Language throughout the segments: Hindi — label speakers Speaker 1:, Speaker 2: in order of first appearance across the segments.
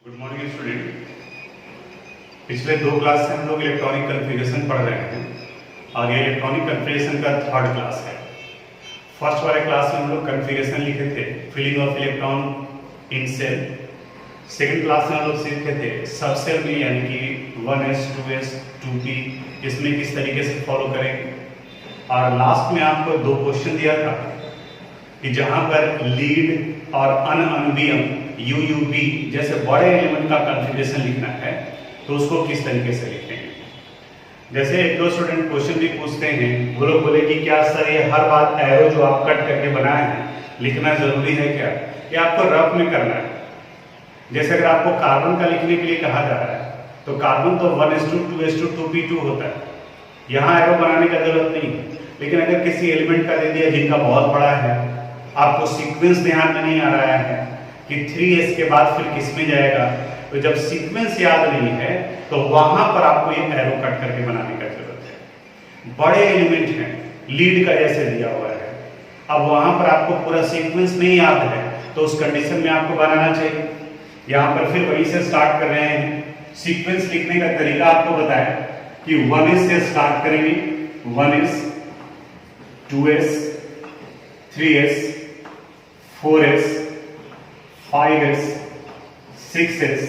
Speaker 1: Good morning student. पिछले दो क्लास से हम लोग इलेक्ट्रॉनिक कन्फिगरेशन पढ़ रहे हैं और ये इलेक्ट्रॉनिक कन्फिगरेशन का थर्ड क्लास है। फर्स्ट वाले क्लास में हम लोग कन्फिगरेशन लिखे थे, filling of electron in cell. Second class में हम लोग सीखे थे सब सेल में, यानी कि 1s 2s 2p इसमें किस तरीके से फॉलो करेंगे। और लास्ट में आपको दो क्वेश्चन दिया था कि जहां पर लीड और अनअनबियम UUB जैसे बड़े एलिमेंट का कॉन्फ़िगरेशन लिखना है तो उसको किस तरीके से लिखेंगे। जैसे एक दो स्टूडेंट क्वेश्चन भी पूछते हैं, वो लोग बोले कि क्या सर ये हर बात एरो जो आप कट करके बनाए हैं लिखना जरूरी है क्या, ये आपको रफ में करना है। जैसे अगर आपको कार्बन का लिखने के लिए कहा जा रहा है तो कार्बन तो 1s2 2s2 2p2 होता है, यहाँ एरो बनाने का जरूरत नहीं है। लेकिन अगर किसी एलिमेंट का दे दिया जिनका बहुत बड़ा है, आपको सीक्वेंस ध्यान में नहीं आ रहा है कि 3s के बाद फिर किस में जाएगा, तो जब सीक्वेंस याद नहीं है तो वहां पर आपको ये एरो कट करके बनाने का जरूरत है। बड़े एलिमेंट हैं, लीड का जैसे दिया हुआ है, अब वहां पर आपको पूरा सीक्वेंस नहीं याद है तो उस कंडीशन में आपको बनाना चाहिए। यहां पर फिर वहीं से स्टार्ट कर रहे हैं। सीक्वेंस लिखने का तरीका आपको बताया कि 1s से स्टार्ट करेंगे, 1s 2s 3s 4s 5s 6s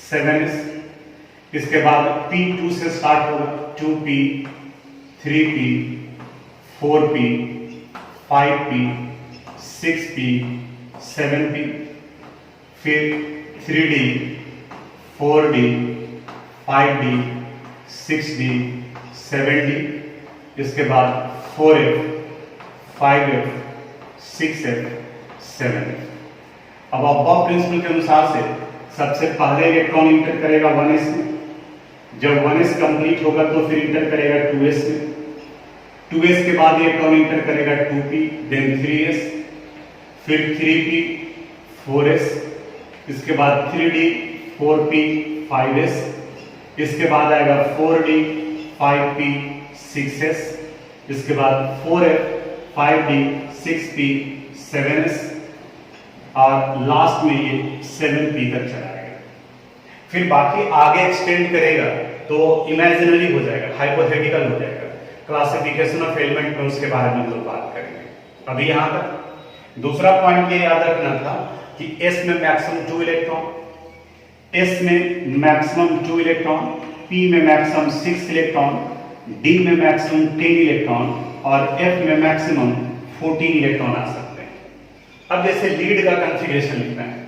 Speaker 1: 7s, इसके बाद P2 से स्टार्ट होगा, 2p 3p 4p 5p 6p 7p, फिर 3d 4d 5d 6d 7d, इसके बाद 4f 5f 6f 7f। अब अबव प्रिंसिपल के अनुसार से सबसे पहले इलेक्ट्रॉन इंटर करेगा 1s में, जब 1s कंप्लीट होगा तो फिर इंटर करेगा 2s में, 2s के बाद इलेक्ट्रॉन इंटर करेगा 2p, देन 3s, फिर 3p 4s, इसके बाद 3d 4p 5s, इसके बाद आएगा 4d 5p 6s, इसके बाद 4f 5d 6p 7s, और लास्ट में ये 7p तक चलाएगा। फिर बाकी आगे एक्सटेंड करेगा तो इमेजिनरी हो जाएगा, हाइपोथेटिकल हो जाएगा। क्लासिफिकेशन ऑफ एलिमेंट में उसके बारे में हम लोग बात करेंगे। अभी यहां तक दूसरा पॉइंट ये याद रखना था कि S में मैक्सिमम 2 इलेक्ट्रॉन, S में मैक्सिमम 2 इलेक्ट्रॉन, P में मैक्सिमम 6 इलेक्ट्रॉन, D में मैक्सिमम 10 इलेक्ट्रॉन और F में मैक्सिमम 14 इलेक्ट्रॉन आ सकते हैं। अब जैसे लीड का कॉन्फ़िगरेशन लिखना है,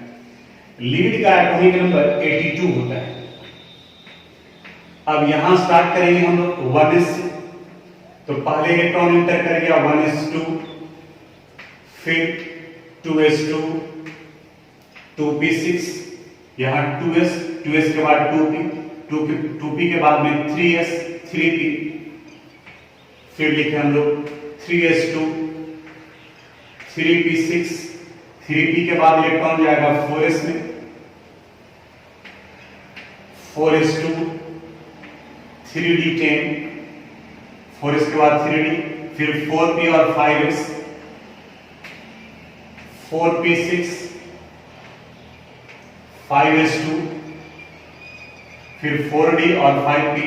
Speaker 1: लीड का एटॉमिक नंबर 82 होता है। अब यहां स्टार्ट करेंगे हम लोग 1s से, तो पहले इलेक्ट्रॉन इंटर कर गया 1s2, फिर 2s2 2p6, यहां 2s के बाद 2p के बाद में 3s 3p, फिर लिखे हम लोग 3s2 3p6, 3p के बाद इलेक्ट्रॉन जाएगा 4s में, 4s2 3d10, 4s के बाद 3d, फिर 4p और 5s, 4p6 5s2, फिर 4d और 5p,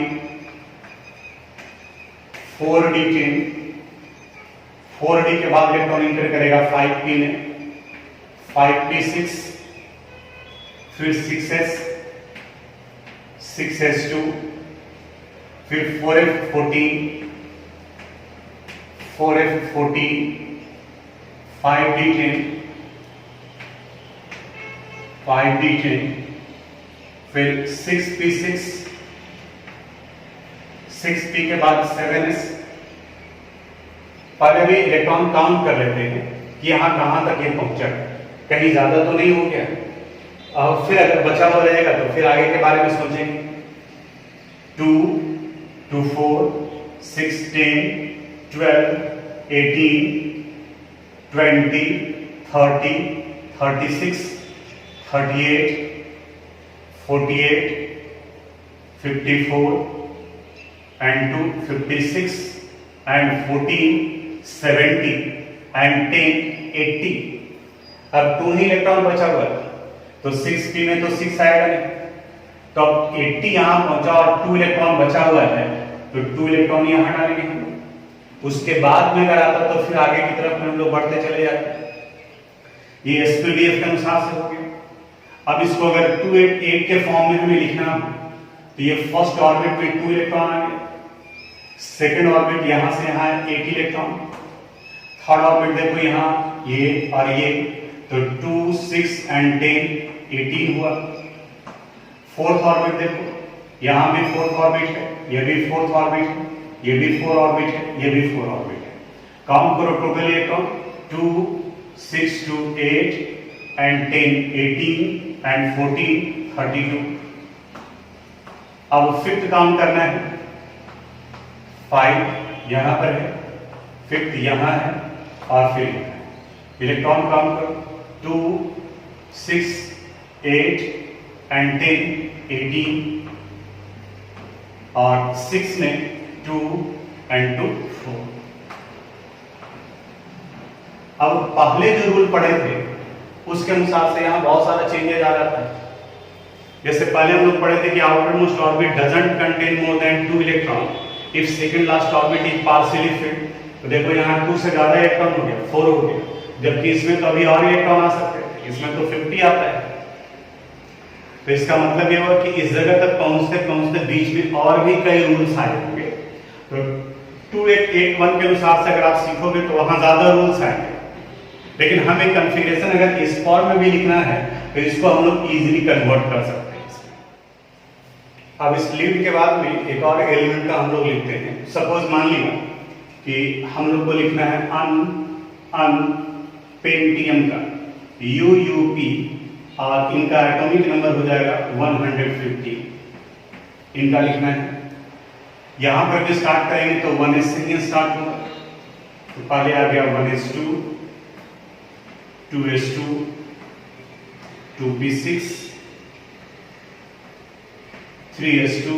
Speaker 1: 4d10, 4d के बाद इलेक्ट्रॉन इंटर करेगा 5p में, 5p6, फिर 6s 6s2, फिर 4f14 4f14 5d10 5d10, फिर 6p6 6p के बाद 7s। पहले भी इलेक्ट्रॉन काउंट कर लेते हैं कि यहां कहां तक ये पहुंचा, कहीं ज्यादा तो नहीं हो गया। और फिर अगर बचा हुआ रहेगा तो फिर आगे के बारे में सोचेंगे। 2 2 4 6 10 12 18 20 30 36 38 48 54 and 2 56 and 14 70 and 10 80। अब 2 ही इलेक्ट्रॉन बचा हुआ है, तो तो 6p में तो 6 आएगा नहीं, तो अब 80 यहाँ पहुंचा और 2 इलेक्ट्रॉन बचा हुआ है, तो 2 इलेक्ट्रॉन यहाँ डालेंगे हम लोग। उसके बाद में अगर आता तो फिर आगे की तरफ में हम लोग बढ़ते चले जाते। ये एसपीडीएफ के अनुसार से हो गया। अब इसको अगर 288 के फॉर्म में हमें लिखना हो तो ये फर्स्ट ऑर्बिट में 2 इलेक्ट्रॉन आ गए, सेकेंड ऑर्बिट यहां से यहां 8 इलेक्ट्रॉन, थर्ड ऑर्बिट देखो यहाँ ये और ये, तो 2, 6 एंड 10 18 हुआ। फोर्थ ऑर्बिट देखो यहाँ भी फोर्थ ऑर्बिट है, ये भी फोर्थ ऑर्बिट है, ये भी 4 ऑर्बिट है, ये भी 4 ऑर्बिट है। काउंट करो total electron 2, 6 to 8 and 10 18 and 14 32। अब फिफ्थ काउंट करना है, 5 यहां पर है, फिफ्थ यहां है और फिर यहां है। इलेक्ट्रॉन काउंट करो 2, 6, 8 and 10 18 और 6 में 2 and 2 4। अब पहले जो रूल पढ़े थे उसके अनुसार से यहाँ बहुत सारा चेंजेस आ जाता है। जैसे पहले हम लोग पढ़े थे कि outer most orbit doesn't contain more than 2 electron if second last orbit is partially field. तो देखो यहाँ 2 से ज्यादा इलेक्ट्रॉन हो गया, 4 हो गया, जबकि इसमें तो अभी और इलेक्ट्रॉन आ सकते हैं, इसमें तो 50 आता है। तो इसका मतलब ये हुआ कि इस जगह तक पहुंचते पहुंचते बीच में और भी कई रूल्स आए होंगे। तो 2881 के अनुसार से अगर आप सीखोगे तो वहां ज्यादा रूल्स आएंगे, लेकिन हमें कॉन्फ़िगरेशन अगर इस फॉर्म में भी लिखना है तो इसको हम लोग इजीली कन्वर्ट कर सकते हैं। अब इस लीड के बाद में एक और एलिमेंट का हम लोग लिखते हैं। सपोज मान लिया कि हम लोग को लिखना है अन पेंटियम का UUP और इनका एटॉमिक नंबर हो जाएगा 150, इनका लिखना है। यहां पर भी स्टार्ट करेंगे तो 1s से स्टार्ट होगा, तो पहले आ गया 1s2, 2s2, 2p6, 3s2,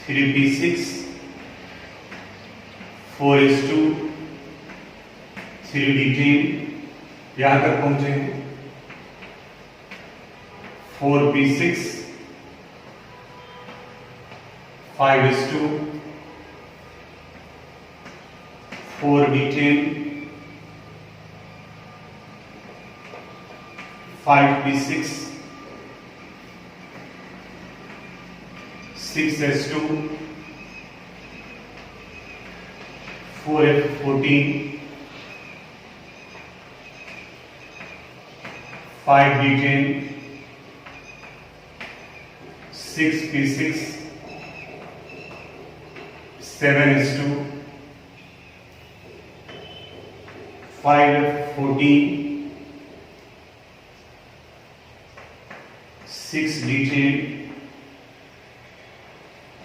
Speaker 1: 3p6, 4s2, 3d10, यहां तक पहुंचे 4p6, 5s2, 4d10, 5p6, 6s2, 4f14, 5d10, 6p6, 7s2, 5f14, 6d10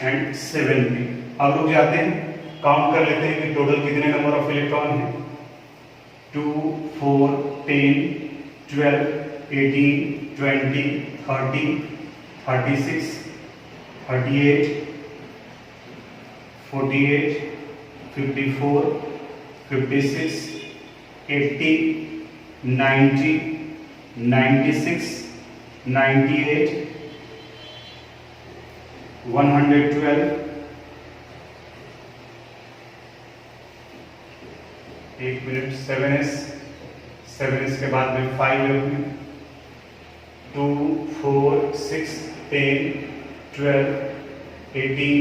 Speaker 1: and 7p। अब रुक जाते हैं, काउंट कर लेते हैं कि टोटल कितने नंबर ऑफ इलेक्ट्रॉन हैं। 2, 4, 10, 12, 18, 20, 30, 36, 38, 48, 54, 56, 80, 90, 96, 98, 112, एक मिनट, 7s के बाद में 5 2, 4, 6, 10, 12, 18,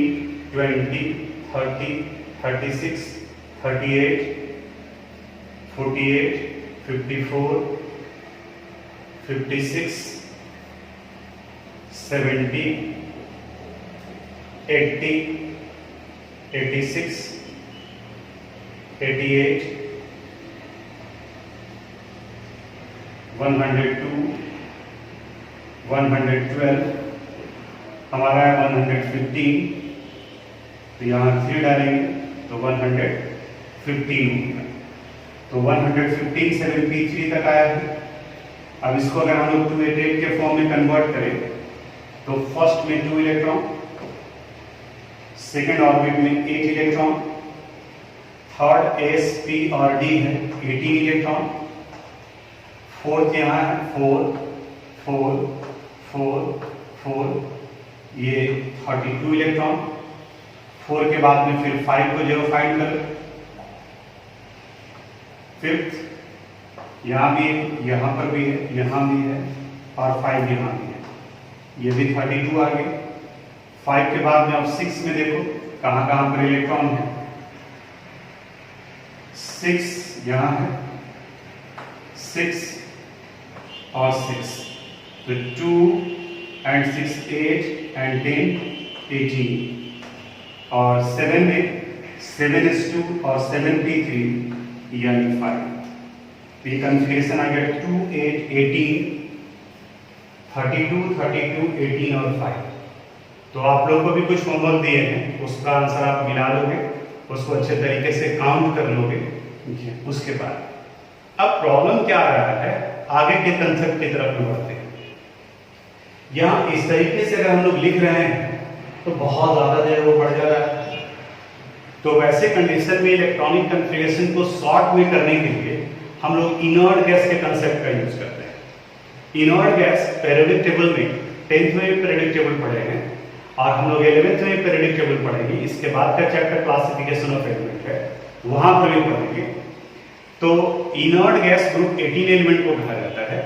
Speaker 1: 20, 30, 36, 38, 48, 54, 56, 70, 80, 86, 88, 102, 112, हमारा है 115, तो यहाँ 3 डालेंगे तो 115 होगा। तो 115 से p3 तक आया है। अब इसको अगर हम लोग 288 के फॉर्म में कन्वर्ट करें तो फर्स्ट में 2 इलेक्ट्रॉन, सेकेंड ऑर्बिट में 8 इलेक्ट्रॉन, थर्ड s p और d है 18 इलेक्ट्रॉन, फोर्थ यहाँ है 4 4 4 4, ये 32 इलेक्ट्रॉन। 4 के बाद में फिर 5 को 0 फाइंड करो। फिफ्थ यहाँ भी है, यहाँ पर भी है, यहाँ भी है, और 5 यहाँ भी है, ये भी 32 आ गए। 5 के बाद में अब 6 में देखो कहाँ कहाँ पर इलेक्ट्रॉन है। 6 यहाँ है, 6 और 6, तो 2 and 6 8 and 10 18, और 7 में 7s2 और 7p3 यानी 5। तो ये कन्फिगरेशन आ गया 2 8 18 32 32 18 और 5। तो आप लोगों को भी कुछ होमवर्क दिए हैं, उसका आंसर आप मिला लोगे, उसको अच्छे तरीके से काउंट कर लोगे। उसके बाद अब प्रॉब्लम क्या आ रहा है, आगे के कंसेप्ट की तरफ में बढ़ते हैं। यहाँ इस तरीके से अगर हम लोग लिख रहे हैं तो बहुत ज्यादा जो है वो बढ़ जा रहा है। तो वैसे कंडीशन में इलेक्ट्रॉनिक कन्फिगरेशन को शॉर्ट में करने के लिए हम लोग इनर्ट गैस के कंसेप्ट का यूज करते हैं। इनर्ट गैस पीरियोडिक टेबल में 10th में पीरियोडिक टेबल पढ़े हैं, और हम लोग 11th में पीरियोडिक टेबल पढ़ेंगे। इसके बाद का चैप्टर क्लासिफिकेशन ऑफ एलिमेंट है, वहां पर भी पढ़ेंगे। तो इनर्ट गैस ग्रुप 18 एलिमेंट को कहा जाता है,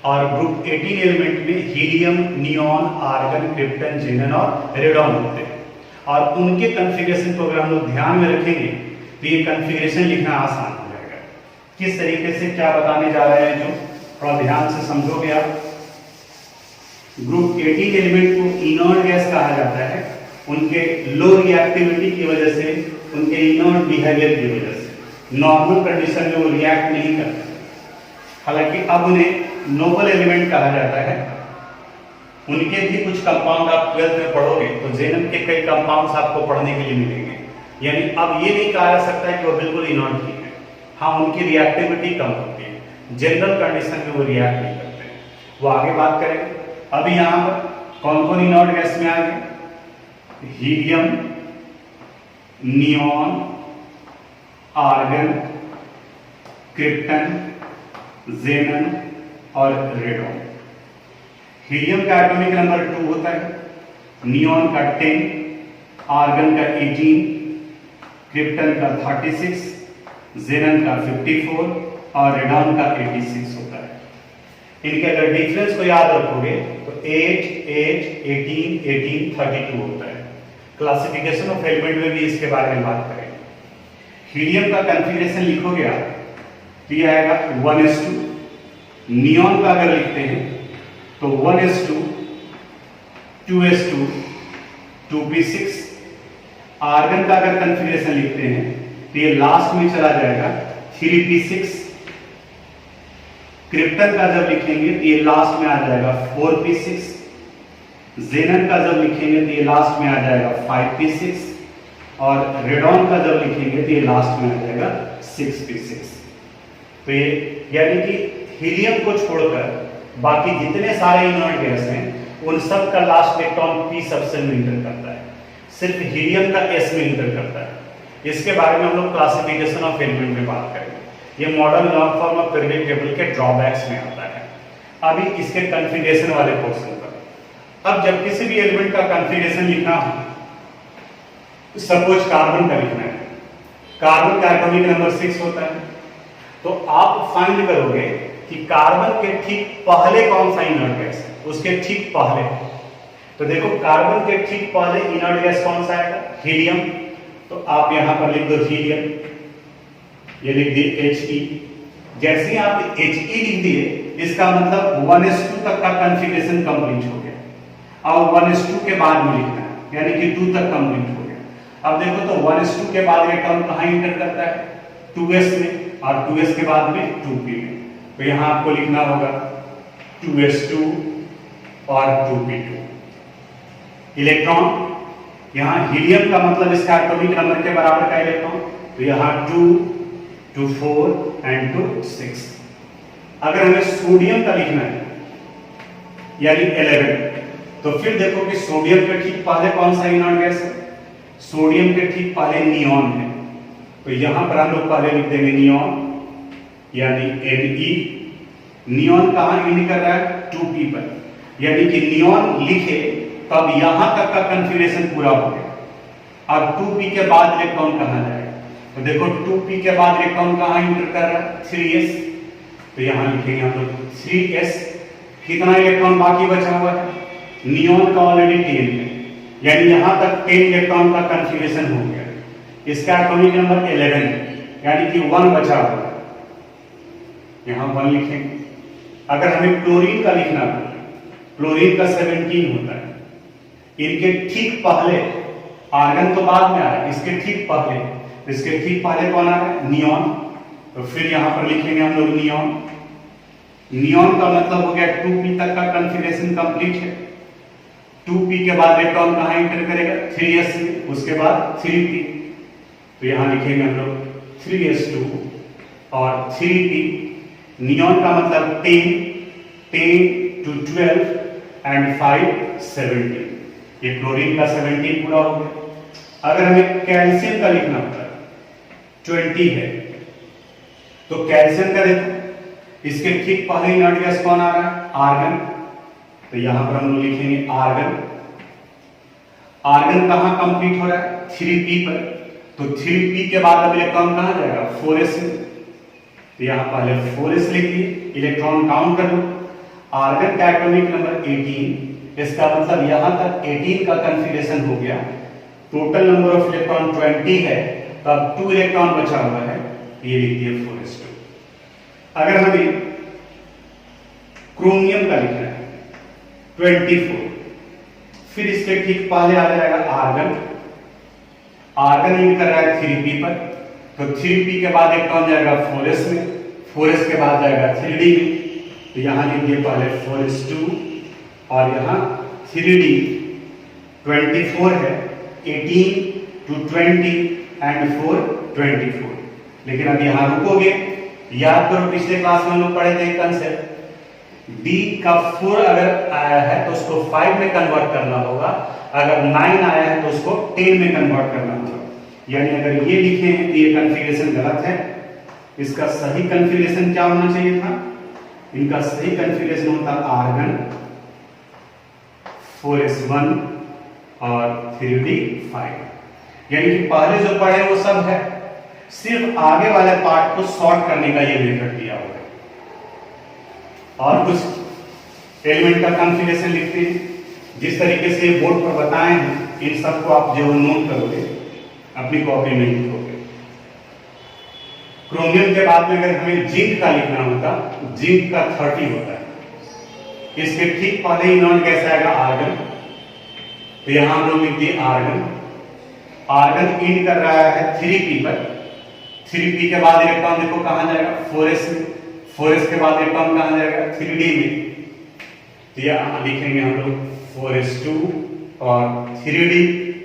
Speaker 1: और ग्रुप 18 एलिमेंट में हीलियम, नियॉन, आर्गन, क्रिप्टन, जेनन और रेडॉन होते हैं। और उनके कॉन्फ़िगरेशन को अगर हम लोग ध्यान में रखेंगे तो ये कॉन्फ़िगरेशन लिखना आसान हो जाएगा। किस तरीके से क्या बताने जा रहे हैं, जो थोड़ा ध्यान से समझोगे आप। ग्रुप 18 एलिमेंट को इनर्ट गैस कहा जाता है, उनके लो रिएक्टिविटी की वजह से, उनके इनर्ट बिहेवियर की वजह से। नॉर्मल कंडीशन में वो रिएक्ट नहीं करते। हालांकि अब उन्हें नोबल एलिमेंट कहा जाता है। उनके भी कुछ कंपाउंड आप 12th में पढ़ोगे तो जेनम के कई कंपाउंड्स आपको पढ़ने के लिए मिलेंगे। यानी अब ये नहीं कहा जा सकता है कि वो बिल्कुल इनर्ट ही है। हाँ, उनकी रिएक्टिविटी कम होती है, जनरल कंडीशन में वो रिएक्ट नहीं करते, वो आगे बात करेंगे। अभी यहाँ पर कौन कौन इनर्ट गैस में आ गए, हीलियम, नियॉन, आर्गन, क्रिप्टन, जेनन और रेडॉन। हीलियम का एटॉमिक नंबर 2 होता है, नियॉन का 10, आर्गन का 18, क्रिप्टन का 36, जेनन का 54 और रेडॉन का 86 होता है। इनके अगर डिफरेंस को याद रखोगे तो 8 8 18 18 32 होता है। क्लासिफिकेशन ऑफ एलिमेंट में भी इसके बारे में बात करेंगे। हीलियम का कॉन्फ़िगरेशन लिखोगे आप तो ये आएगा 1s2। नियॉन का अगर लिखते हैं तो 1s2 2s2 2p6। आर्गन का अगर कॉन्फ़िगरेशन लिखते हैं तो ये लास्ट में चला जाएगा 3p6। क्रिप्टन का जब लिखेंगे तो ये लास्ट में आ जाएगा 4p6। जेनन का जब लिखेंगे तो ये लास्ट में आ जाएगा 5p6। और रेडॉन का जब लिखेंगे तो ये लास्ट में आ जाएगा 6p6। तो ये यानी कि हीलियम को छोड़कर बाकी जितने सारे इनर्ट गैस हैं उन सब का लास्ट इलेक्ट्रॉन p सबसे में इंटर करता है, सिर्फ हीलियम का s में इंटर करता है। इसके बारे में हम लोग क्लासिफिकेशन ऑफ एलिमेंट में बात करेंगे। ये modern long form of periodic table के ड्रॉबैक्स में आता है। अभी इसके कॉन्फ़िगरेशन वाले पोर्शन पर, अब जब किसी भी एलिमेंट का कॉन्फ़िगरेशन लिखना हो, सपोज कार्बन का लिखना है, कार्बन का एटॉमिक नंबर 6 होता है, तो आप फाइंड करोगे कि कार्बन के ठीक पहले कौन सा इनर्ट गैस है, उसके ठीक पहले। तो देखो कार्बन के ठीक पहले इनर्ट गैस कौन सा आएगा, हीलियम। तो आप यहां पर लिख दो हीलियम, ये लिख दिए He। जैसे ही आप He लिख दिए इसका मतलब 1s2 तक का कॉन्फ़िगरेशन कंप्लीट हो गया। अब 1s2 के बाद में लिखना है, यानी कि 2 तक कंप्लीट हो गया। अब देखो तो 1s2 के बाद इलेक्ट्रॉन कहां इंटर करता है, 2s में, और 2s के बाद में 2p में। तो यहां आपको लिखना होगा 2s2 और 2p2। इलेक्ट्रॉन यहां हीलियम का मतलब इसका एटॉमिक नंबर के बराबर का इलेक्ट्रॉन, तो यहां 2 2 4 एंड 2 6। अगर हमें सोडियम का लिखना है यानी 11, तो फिर देखो कि सोडियम के ठीक पहले कौन सा इनर्ट गैस है, सोडियम के ठीक पहले नियॉन है। तो यहां पर हम लोग पहले लिख देंगे नियॉन यानी Ne। नियॉन कहां इंड कर रहा है? 2p पर, यानी कि नियॉन लिखे तब यहां तक का कॉन्फ़िगरेशन पूरा हो गया। अब 2p के बाद इलेक्ट्रॉन कहां जाएगा? तो देखो 2p के बाद इलेक्ट्रॉन कहां इंटर कर रहा है? 3s, तो यहां लिखेंगे हम लोग 3s। कितना इलेक्ट्रॉन बाकी बचा हुआ है? नियॉन का ऑलरेडी 10 है, यानी यहां तक 10 इलेक्ट्रॉन का कॉन्फ़िगरेशन हो गया। इसका एटॉमिक नंबर 11 है, यानी कि 1 बचा हुआ है, यहां 1 लिखेंगे। अगर हमें क्लोरीन का लिखना हो, क्लोरीन का 17 होता है, इनके ठीक पहले आर्गन तो बाद में आया, इसके ठीक पहले कौन आ रहा है? नियॉन। तो फिर यहां पर लिखेंगे हम लोग नियॉन। नियॉन का मतलब हो गया 2p तक का कॉन्फ़िगरेशन कंप्लीट है। 2p के बाद इलेक्ट्रॉन कहां एंटर करेगा? 3s में, उसके बाद 3p, तो यहां लिखेंगे हम लोग 3s2 और 3p। नियॉन का मतलब 10 to 12 एंड 5 17, ये क्लोरीन का 17 पूरा हो गया। अगर हमें कैल्शियम का लिखना होता है 20 है, तो कैल्शियम का देखो इसके ठीक पहले इनर्ट गैस कौन आ रहा है? आर्गन, तो यहां पर हम लोग लिखेंगे आर्गन। आर्गन कहां कंप्लीट हो रहा है? 3p पर, तो 3p के बाद अब इलेक्ट्रॉन कहां जाएगा? 4s में, तो यहां पहले 4s लिख दिए। इलेक्ट्रॉन काउंट कर लो, आर्गन का एटॉमिक नंबर 18, इसका मतलब यहां तक 18 का कॉन्फ़िगरेशन हो गया। टोटल नंबर ऑफ इलेक्ट्रॉन 20 है, तो अब 2 इलेक्ट्रॉन बचा हुआ है, ये लिख दिए 4s2। अगर हमें क्रोमियम का लिखना है 24, फिर इसके ठीक पहले आ जाएगा आर्गन। आर्गन इंड कर रहा है 3p पर, तो 3p के बाद इलेक्ट्रॉन जाएगा 4s में, 4s के बाद जाएगा 3d में, तो यहां लिख दिए पहले 4s2 और यहां 3d। 24 है, 18 to 20 एंड 4 24। लेकिन अब यहां रुकोगे, याद करो पिछले क्लास में हम लोग पढ़े थे कंसेप्ट, d का 4 अगर आया है तो उसको 5 में कन्वर्ट करना होगा, अगर 9 आया है तो उसको 10 में कन्वर्ट करना होगा। यानी अगर ये लिखे हैं तो ये कॉन्फ़िगरेशन गलत है। इसका सही कॉन्फ़िगरेशन क्या होना चाहिए था? इनका सही कॉन्फ़िगरेशन होता आर्गन 4s1 और 3d5। यानी कि पहले जो पढ़े वो सब है, सिर्फ आगे वाले पार्ट को सॉर्ट करने का ये मेथड दिया हुआ है। और कुछ एलिमेंट का कॉन्फ़िगरेशन लिखते हैं, जिस तरीके से बोर्ड पर बताए हैं, इन सबको आप जो नोट करोगे अपनी कॉपी में लिखोगे। क्रोमियम के बाद में अगर हमें जिंक का लिखना होता, जिंक का 30 होता है, इसके ठीक पहले ही नॉन कैसा आएगा? आर्गन, तो यहां हम लोग लिख दिए आर्गन। आर्गन इंड कर रहा है 3p पर, 3p के बाद इलेक्ट्रॉन देखो कहां जाएगा? 4s में, 4s के बाद इलेक्ट्रॉन कहां जाएगा? 3d में, तो यहां लिखेंगे हम लोग 4s2 और 3d।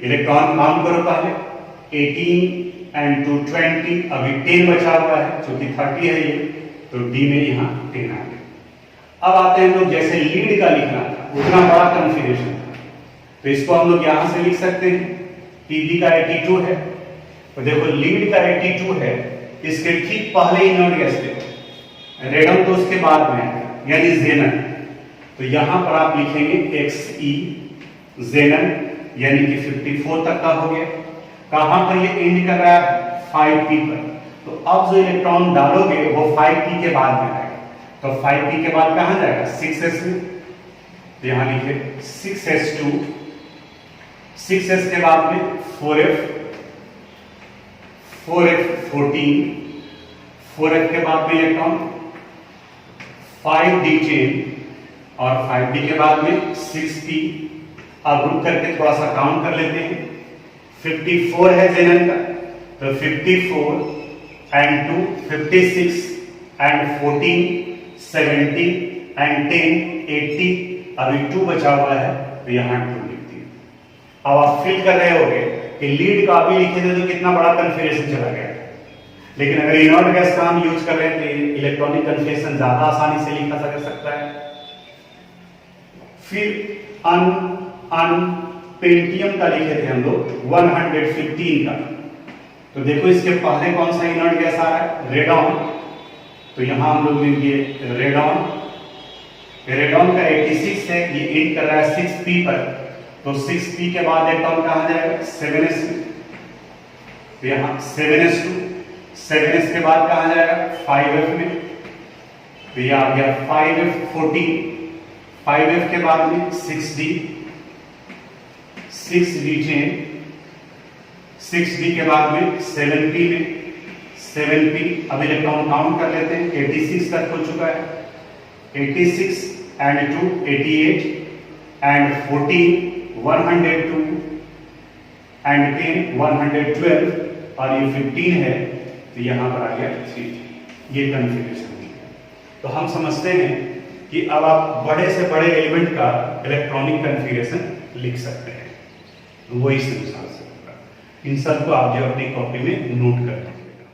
Speaker 1: इलेक्ट्रॉन काउंट करो पहले, 18 एंड 2 20, अभी 10 बचा हुआ है, क्योंकि 30 है ये, तो d में यहां 10 आ गया। अब आते हैं लोग, जैसे लीड का लिखना था, उतना बड़ा कॉन्फ़िगरेशन था, तो इसको हम लोग यहां से लिख सकते हैं। pb का 82 है, तो देखो लीड का 82 है, इसके ठीक पहले ही नॉट गैस देखो, रेडम तो उसके बाद में है, यानी जेनन, तो यहां पर आप लिखेंगे xe जेनन, यानी कि 54 तक का हो गया। कहां पर ये एंड कर रहा है? 5p पर, तो अब जो इलेक्ट्रॉन डालोगे वो 5p के बाद में आएगा, तो 5p के बाद कहां जाएगा? 6s में, तो यहां लिखे 6s2, 6s के बाद में 4f, 4f14, 4f के बाद में इलेक्ट्रॉन 5d चेन और 5d के बाद में 6p। अब रुक करके थोड़ा सा काउंट कर लेते हैं। 54 है जेनन का, तो 54 एंड 2 56 एंड 14 70 एंड 10 80, अभी 2 बचा हुआ है, तो यहां 2 लिख दिए। अब आप फील कर रहे होंगे कि लीड का अभी लिखे थे तो कितना बड़ा कॉन्फ़िगरेशन चला गया, लेकिन अगर इनर्ट गैस का हम यूज कर रहे हैं तो इलेक्ट्रॉनिक कॉन्फ़िगरेशन ज्यादा आसानी से लिखा जा सकता है। फिर पेंटियम का लिखे थे हम लोग 115 का, तो देखो इसके पहले कौन सा इनर्ट गैस आ रहा है? रेडॉन, तो यहाँ हम लोग लेंगे रेडॉन। रेडॉन का 86 है, ये एंड कर रहा है 6p पर, तो 6p के बाद इलेक्ट्रॉन कहाँ जाएगा 7s में, तो यहाँ 7s2, 7s के बाद कहाँ जाएगा 5f में, तो ये आ गया 5f14, 5f के बाद में 6d, 6d10, 6d के बाद में 7p में, 7p। अब इलेक्ट्रॉन काउंट कर लेते हैं, 86 तक हो चुका है, 86 and 2 88 and 14 102 and 10 112 और ये 15 है, तो यहाँ पर आ गया 3। ये कन्फिग्रेशन है। तो हम समझते हैं कि अब आप बड़े से बड़े एलिमेंट का इलेक्ट्रॉनिक कन्फिग्रेशन लिख सकते हैं, वो इस अनुसार से होगा। इन सब को आप जो अपनी कॉपी में नोट कर लीजिएगा।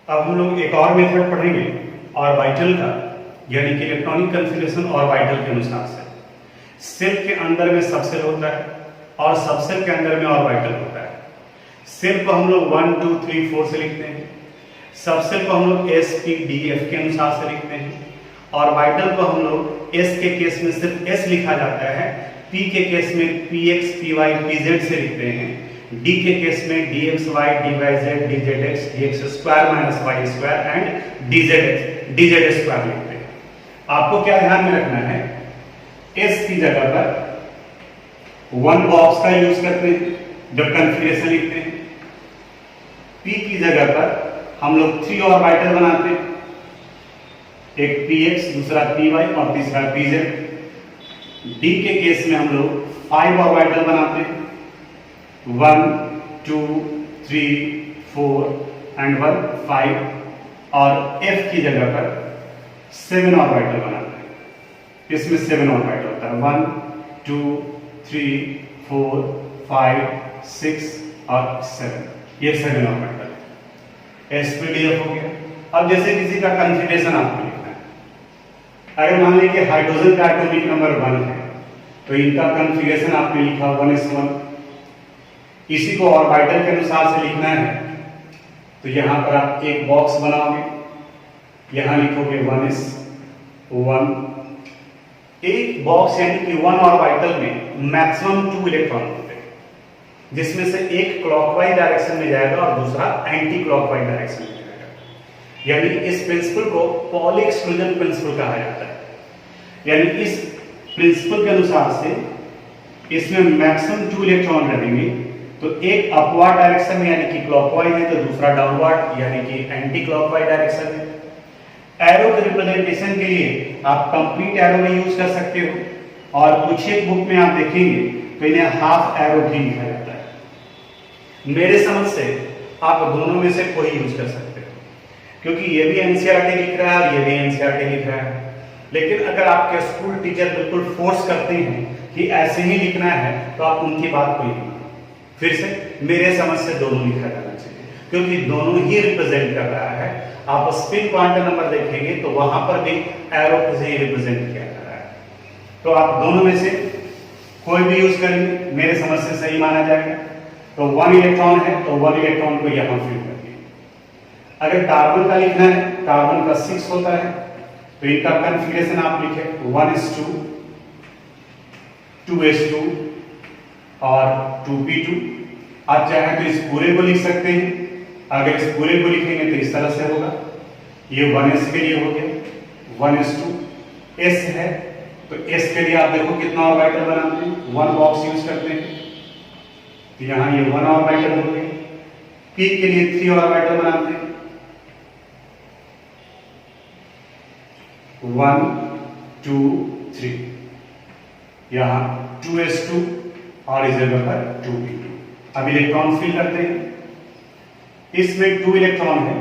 Speaker 1: अब हम लोग एक और मेथड पढ़ेंगे ऑर्बिटल का, यानी कि इलेक्ट्रॉनिक कन्फिग्रेशन ऑर्बिटल के अनुसार से। सेल के अंदर में सबसेल होता है और सबसेल के अंदर में ऑर्बिटल होता है। सेल को हम लोग 1 2 3 4 से लिखते हैं, सबसेल को हम लोग s p d f के अनुसार से लिखते हैं, ऑर्बिटल को हम लोग s के केस में सिर्फ s लिखा जाता है, p के केस में px py pz से लिखते हैं, d के केस में dxy dyz dzx dx square minus y square and dz square लिखते हैं। आपको क्या ध्यान में रखना है, s की जगह पर 1 बॉक्स का यूज करते हैं जब कन्फिग्रेशन लिखते हैं, p की जगह पर हम लोग 3 ऑर्बिटल बनाते हैं, एक px, दूसरा py और तीसरा pz। d के केस में हम लोग 5 ऑर्बिटल बनाते हैं, 1 2 3 4 एंड 1 5, और f की जगह पर 7 ऑर्बिटल बनाते हैं, इसमें 7 ऑर्बिटल होता है, 1 2 3 4 5 6 और 7, ये 7 ऑर्बिटल है। sp-df हो गया। अब जैसे किसी का कन्फिग्रेशन आपको लिखना है, अगर मान लीजिए कि हाइड्रोजन का एटॉमिक नंबर 1 है, तो इनका कन्फिग्रेशन आपने लिखा 1s1, इसी को ऑर्बिटल के अनुसार से लिखना है, तो यहां पर आप एक बॉक्स बनाओगे, यहां लिखोगे 1s1। एक बॉक्स यानी कि 1 ऑर्बिटल में मैक्सिमम 2 इलेक्ट्रॉन होते हैं, जिसमें से एक क्लॉकवाइज डायरेक्शन में जाएगा और दूसरा एंटी क्लॉकवाइज डायरेक्शन में जाएगा। यानी इस प्रिंसिपल को पॉली एक्सक्लूजन प्रिंसिपल कहा जाता है। यानी इस प्रिंसिपल के अनुसार से इसमें मैक्सिमम 2 इलेक्ट्रॉन रहेंगे, तो एक अपवर्ड डायरेक्शन में यानी कि क्लॉकवाइज है, तो दूसरा डाउनवर्ड यानी कि एंटी क्लॉकवाइज डायरेक्शन है। एरो के रिप्रेजेंटेशन के लिए आप कंप्लीट एरो में यूज कर सकते हो, और कुछ एक बुक में आप देखेंगे तो इन्हें हाफ एरो भी लिखा जाता है। मेरे समझ से आप दोनों में से कोई यूज कर सकते हो, क्योंकि ये भी एनसीईआरटी लिख रहा है और ये भी एनसीईआरटी लिख रहा है। लेकिन अगर आपके स्कूल टीचर बिल्कुल फोर्स करते हैं कि ऐसे ही लिखना है, तो आप उनकी बात को ही मानो। फिर से मेरे समझ से दोनों लिखा जाना चाहिए, क्योंकि दोनों ही रिप्रेजेंट कर रहा है। आप स्पिन क्वांटम नंबर देखेंगे तो वहां पर भी एरो से ही रिप्रेजेंट किया जा रहा है। तो आप दोनों में से कोई भी यूज करेंगे, मेरे समझ से सही माना जाएगा। तो 1 इलेक्ट्रॉन है, तो 1 इलेक्ट्रॉन को यहां फिल कर दिए। अगर कार्बन का लिखना है, कार्बन का 6 होता है, तो इनका कन्फिग्रेशन आप लिखे 1s2 2s2 और 2p2। आप चाहे तो इस पूरे को लिख सकते हैं, अगर इस पूरे को लिखेंगे तो इस तरह से होगा। ये 1s के लिए हो गया, 1s2 s है, तो s के लिए आप देखो कितना ऑर्बिटल बनाते हैं, 1 बॉक्स यूज करते हैं, तो यहां ये 1 ऑर्बिटल हो गया। p के लिए 3 ऑर्बिटल बनाते हैं, 1 2 3, यहां 2s2 और इस जगह पर 2p2। अब इलेक्ट्रॉन फिल करते हैं, इसमें 2 इलेक्ट्रॉन है,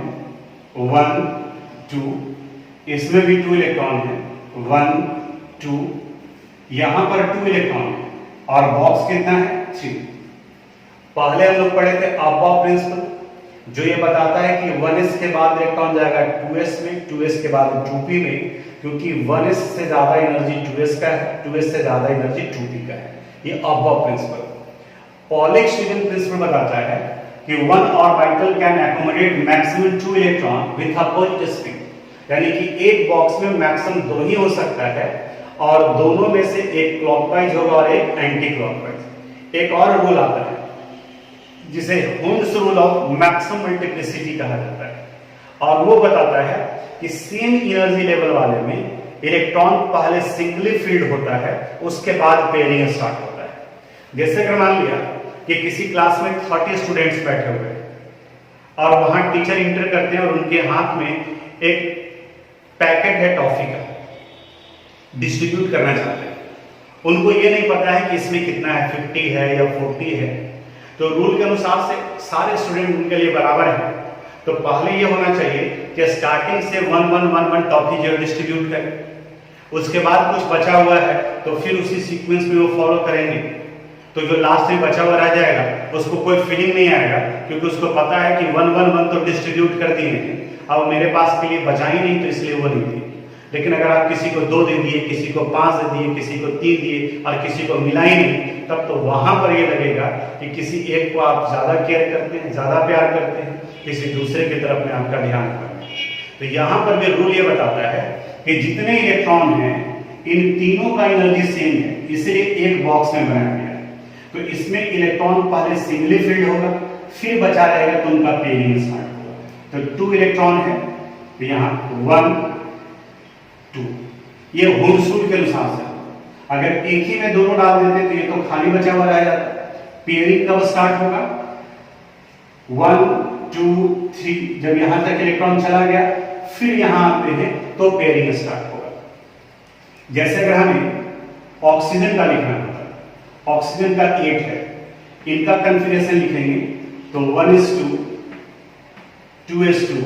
Speaker 1: 1 2, इसमें भी 2 इलेक्ट्रॉन है, 1 2, यहां पर 2 इलेक्ट्रॉन है, और बॉक्स कितना है 3। पहले हम लोग पढ़े थे अबॉव प्रिंसिपल, जो ये बताता है कि 1s के बाद इलेक्ट्रॉन जाएगा 2s में, 2s के बाद 2p में, क्योंकि 1s से ज्यादा एनर्जी 2s का है, 2s से ज्यादा एनर्जी 2p का है। ये above principle. Pauli exclusion principle बताता है कि one orbital can accommodate maximum 2 electron with opposite spin, यानी कि एक बॉक्स में मैक्सिमम 2 ही हो सकता है और दोनों में से एक क्लॉकवाइज होगा और एक एंटी क्लॉकवाइज। एक और रूल आता है जिसे Hund's rule of maximum multiplicity कहा जाता है, और वो बताता है कि सेम एनर्जी लेवल वाले में इलेक्ट्रॉन पहले सिंगली फील्ड होता है, उसके बाद पेयरिंग स्टार्ट होता है। जैसे अगर मान लिया कि किसी क्लास में 30 स्टूडेंट्स बैठे हुए हैं और वहां टीचर इंटर करते हैं और उनके हाथ में एक पैकेट है टॉफी का, डिस्ट्रीब्यूट करना चाहते हैं। उनको ये नहीं पता है कि इसमें कितना है, 50 है या 40 है, तो रूल के अनुसार से सारे स्टूडेंट उनके लिए बराबर है। तो पहले ये होना चाहिए कि स्टार्टिंग से 1 1 1 1 टॉफी जो डिस्ट्रीब्यूट करें, उसके बाद कुछ बचा हुआ है तो फिर उसी सीक्वेंस में वो फॉलो करेंगे। तो जो लास्ट में बचा हुआ रह जाएगा उसको कोई फीलिंग नहीं आएगा, क्योंकि उसको पता है कि 1 1 1 तो डिस्ट्रीब्यूट कर दिए हैं, अब मेरे पास के लिए बचा ही नहीं, तो इसलिए वो नहीं थी। लेकिन अगर आप किसी को 2 दे दिए, किसी को 5 दे दिए, किसी को 3 दिए और किसी को मिला ही नहीं, तब तो वहां पर ये लगेगा कि किसी एक को आप ज्यादा केयर करते हैं, ज्यादा प्यार करते हैं, किसी दूसरे की तरफ में आपका ध्यान करते हैं। तो यहां पर भी रूल ये बताता है कि जितने इलेक्ट्रॉन हैं इन तीनों का एनर्जी सेम है, इसलिए एक बॉक्स में बनाया गया है। तो इसमें इलेक्ट्रॉन पहले सिंगली फील्ड होगा, फिर बचा रहेगा तो उनका पेयरिंग स्टार्ट होगा। तो 2 इलेक्ट्रॉन है, तो यहाँ 1 2, ये होम्स रूल के अनुसार से अगर एक ही में दोनों डाल देते तो ये तो खाली बचा हुआ रह जाता। पेयरिंग कब स्टार्ट होगा? 1 2 3, जब यहां तक इलेक्ट्रॉन चला गया फिर यहां आते हैं तो पेयरिंग स्टार्ट होगा। जैसे अगर हमें ऑक्सीजन का लिखना होता है, ऑक्सीजन का 8 है, इनका कॉन्फ़िगरेशन लिखेंगे तो 1:2 2:2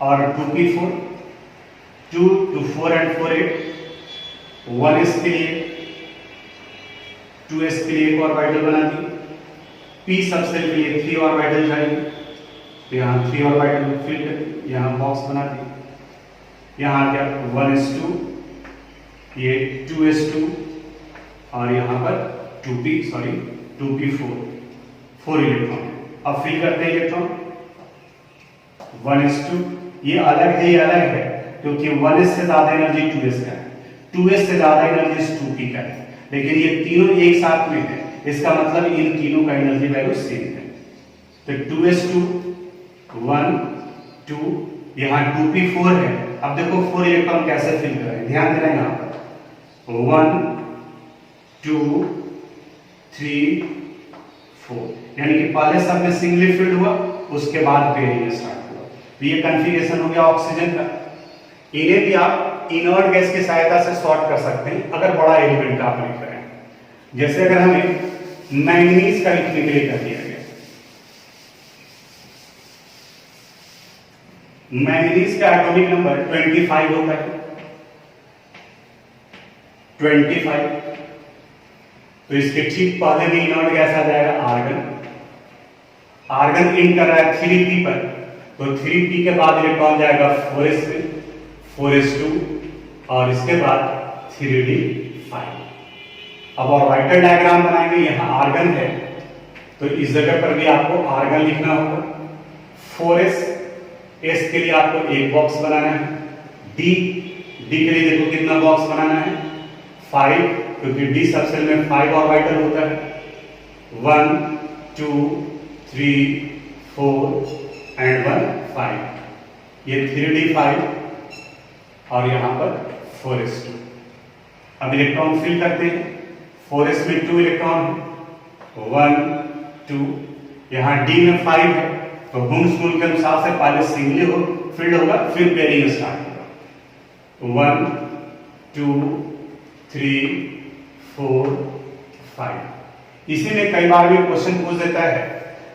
Speaker 1: और 2p4 2 to 4 and 4 8, 1s के लिए 2s के लिए एक ऑर्बिटल बना दी, p सबसेल के लिए 3 ऑर्बिटल जाएंगे, तो यहाँ 3 ऑर्बिटल फिल कर यहाँ बॉक्स बना दी। यहाँ क्या 1s2, ये 2s2 और यहाँ पर 2p4 4 इलेक्ट्रॉन। अब फिल करते हैं इलेक्ट्रॉन 1s2, ये अलग है, ये अलग है क्योंकि 1s से ज्यादा एनर्जी 2s का है, 2s से ज्यादा एनर्जी 2p का है, लेकिन ये तीनों एक साथ में है, इसका मतलब इन तीनों का एनर्जी वैल्यू सेम है। तो 2s2 1 2, यहाँ 2p4 है। अब देखो 4 इलेक्ट्रॉन कैसे फिल कर रहे हैं, ध्यान देना यहाँ पर 1 2 3 4, यानी कि पहले सब में सिंगली फिल्ड हुआ, उसके बाद पेयरिंग स्टार्ट हुआ। तो ये कॉन्फ़िगरेशन हो गया ऑक्सीजन का। इन्हें भी आप इनर्ट गैस की सहायता से सॉर्ट कर सकते हैं अगर बड़ा एलिमेंट का आप लिख रहे हैं। जैसे अगर हमें मैंगनीज का लिखने के लिए कर दिया गया, मैंगनीज का एटॉमिक नंबर 25 होता है, 25, तो इसके ठीक पहले में इनर्ट गैस आ जाएगा आर्गन। आर्गन इन कर रहा है 3p पर, तो 3p के बाद इलेक्ट्रॉन जाएगा 4s पे, 4s2 और इसके बाद 3d5। अब ऑर्बिटल डायग्राम बनाएंगे, यहाँ आर्गन है तो इस जगह पर भी आपको आर्गन लिखना होगा। 4s, s के लिए आपको एक बॉक्स बनाना है, d के लिए देखो कितना बॉक्स बनाना है 5, क्योंकि d सबसेल में 5 ऑर्बिटल होता है। 1 2 3 4 एंड 1 5, ये 3d5 और यहां पर 4s2। अब इलेक्ट्रॉन फिल करते हैं, 4s में 2 इलेक्ट्रॉन है, 1 2, यहाँ d में 5 है, तो होम्स रूल के अनुसार से पहले सिंगली हो फिल्ड होगा, फिर पेयरिंग स्टार्ट होगा। 1 2 3 4 5। इसी में कई बार भी क्वेश्चन पूछ देता है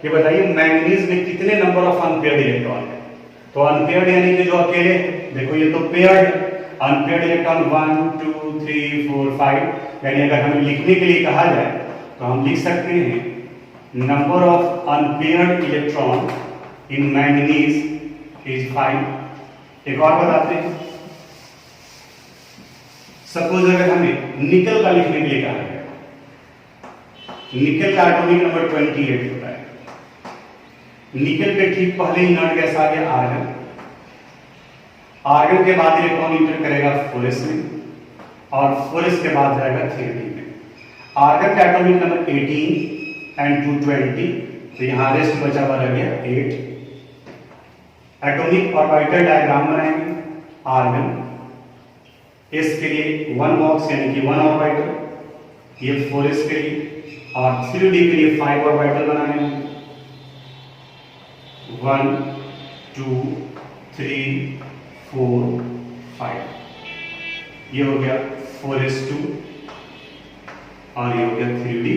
Speaker 1: कि बताइए मैंगनीज में कितने नंबर ऑफ अनपेयर्ड इलेक्ट्रॉन है। तो अनपेयर्ड यानी कि जो अकेले, देखो ये तो पेयर्ड है, अनपेयर्ड इलेक्ट्रॉन 1 2 3 4 5, यानी अगर हमें लिखने के लिए कहा जाए तो हम लिख सकते हैं number of unpaired electron in manganese is 5। एक और बताते हैं, सपोज अगर हमें निकल का लिखने के लिए कहा गया, निकल का एटॉमिक नंबर 28 होता है, निकल के ठीक पहले इनर्ट गैस आ गया आर्गन। आर्गन के बाद इलेक्ट्रॉन इंटर करेगा 4s में और 4s के बाद जाएगा 3d में। आर्गन का एटॉमिक नंबर 18 एंड 220, तो यहाँ रेस्ट बचा हुआ रह गया 8। एटॉमिक ऑर्बिटल डायग्राम बनाएंगे। आर्गन s के लिए 1 बॉक्स यानी कि 1 ऑर्बिटल, ये 4s के लिए, और 3d के लिए 5 ऑर्बिटल बनाने होंगे। 1 2 3 4 5, ये हो गया 4s2 और ये हो गया 3d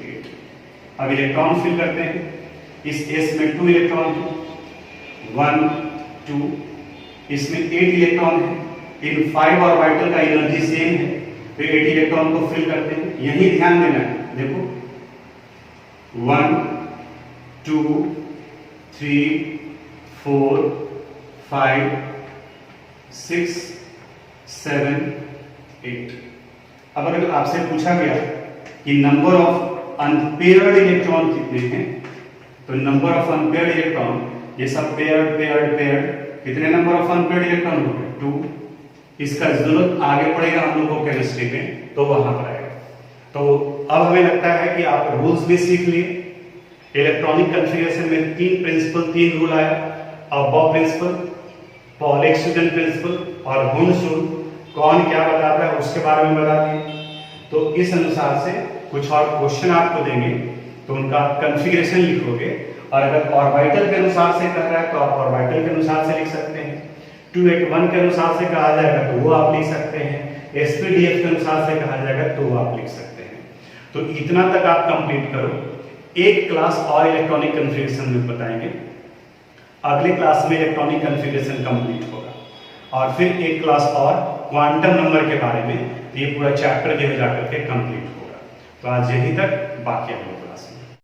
Speaker 1: 8। अब इलेक्ट्रॉन फिल करते हैं। इस s में 2 इलेक्ट्रॉन है, 1 2, इसमें 8 इलेक्ट्रॉन है। इन 5 ऑर्बिटल का एनर्जी सेम है, तो 8 इलेक्ट्रॉन को फिल करते हैं। यही ध्यान देना है, देखो 1 2 3 4 5 6 7 8। अब अगर आपसे पूछा गया कि नंबर ऑफ अनपेयर्ड इलेक्ट्रॉन कितने हैं, तो नंबर ऑफ अनपेयर्ड इलेक्ट्रॉन, ये सब पेयर्ड पेयर्ड पेयर्ड, कितने नंबर ऑफ अनपेयर्ड इलेक्ट्रॉन हो गए? 2। इसका जरूरत आगे पड़ेगा हम लोग को केमिस्ट्री में, तो वहां पर आएगा। तो अब हमें लगता है कि आप रूल्स भी सीख लिए। इलेक्ट्रॉनिक कन्फिगरेशन में 3 प्रिंसिपल, 3 रूल आया। अबॉव प्रिंसिपल, पॉल-एक्सक्लूजन प्रिंसिपल और वुंड्स रूल, कौन क्या बताता है उसके बारे में बता दिए। तो इस अनुसार से कुछ और क्वेश्चन आपको देंगे, तो उनका कन्फिगरेशन लिखोगे, और अगर ऑर्बिटल के अनुसार से कह रहा है तो आप ऑर्बिटल के अनुसार से लिख सकते हैं। 281 के अनुसार से कहा जाएगा तो वो आप लिख सकते हैं। SPDF के अनुसार से कहा जाएगा तो वो आप लिख सकते हैं। तो इतना तक आप कंप्लीट करो। एक क्लास और इलेक्ट्रॉनिक कन्फिगरेशन में बताएंगे, अगले क्लास में इलेक्ट्रॉनिक कन्फिगरेशन कंप्लीट होगा, और फिर एक क्लास और क्वांटम नंबर के बारे में। ये पूरा चैप्टर जो है जाकर के कंप्लीट होगा। तो आज यहीं तक, बाकी अगले क्लास में।